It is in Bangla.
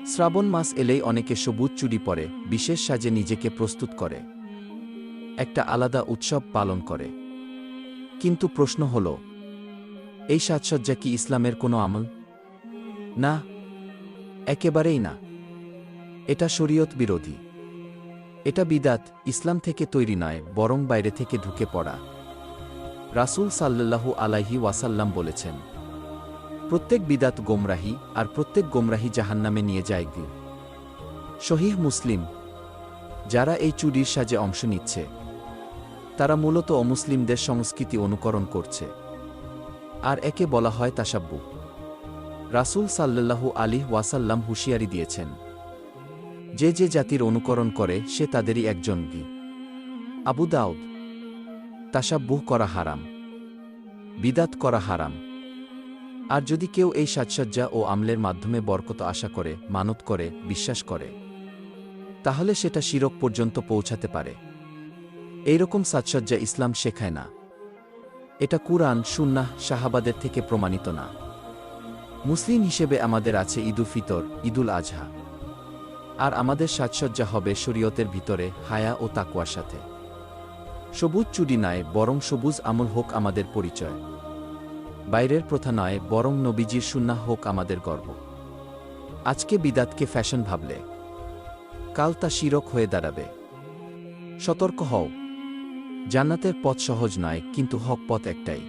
শ্রাবণ মাস এলেই অনেকে সবুজ চুড়ি পরে, বিশেষ সাজে নিজেকে প্রস্তুত করে, একটা আলাদা উৎসব পালন করে। কিন্তু প্রশ্ন হল, এই সাজসজ্জা কি ইসলামের কোনো আমল? না, একেবারেই না। এটা শরীয়ত বিরোধী। এটা বিদাত, ইসলাম থেকে তৈরি নয়, বরং বাইরে থেকে ঢুকে পড়া। রাসূল সাল্লাল্লাহু আলাইহি ওয়াসাল্লাম বলেছেন, প্রত্যেক বিদাত গোমরাহি, আর প্রত্যেক গোমরাহি জাহান্নামে নিয়ে যায়। সহিহ মুসলিম। যারা এই চুড়ির সাজে অংশ নিচ্ছে, তারা মূলত অমুসলিমদের সংস্কৃতি অনুকরণ করছে, আর একে বলা হয় তাশাব্বুহ। রাসূল সাল্লাল্লাহু আলাইহি ওয়াসাল্লাম হুঁশিয়ারি দিয়েছেন, যে যে জাতির অনুকরণ করে সে তাদেরই একজন। আবু দাউদ। তাশাব্বুহ করা হারাম, বিদাত করা হারাম। আর যদি কেউ এই সাজসজ্জা ও আমলের মাধ্যমে বরকত আশা করে, মানত করে, বিশ্বাস করে, তাহলে সেটা শিরক পর্যন্ত পৌঁছাতে পারে। এইরকম সাজসজ্জা ইসলাম শেখায় না। এটা কুরআন, সুন্নাহ, সাহাবাদের থেকে প্রমাণিত না। মুসলিম হিসেবে আমাদের আছে ঈদুল ফিতর, ঈদুল আজহা। আর আমাদের সাজসজ্জা হবে শরীয়তের ভিতরে, হায়া ও তাকওয়ার সাথে। সবুজ চুড়ি নয়, বরং সবুজ আমল হোক আমাদের পরিচয়। বাইরের প্রথা নয়, বরং নবীজির সুন্নাহ হোক আমাদের গর্ব। আজকে বিদাতকে ফ্যাশন ভাবলে, কাল তা শিরক হয়ে দাঁড়াবে। সতর্ক হও। জান্নাতের পথ সহজ নয়, কিন্তু হক পথ একটাই।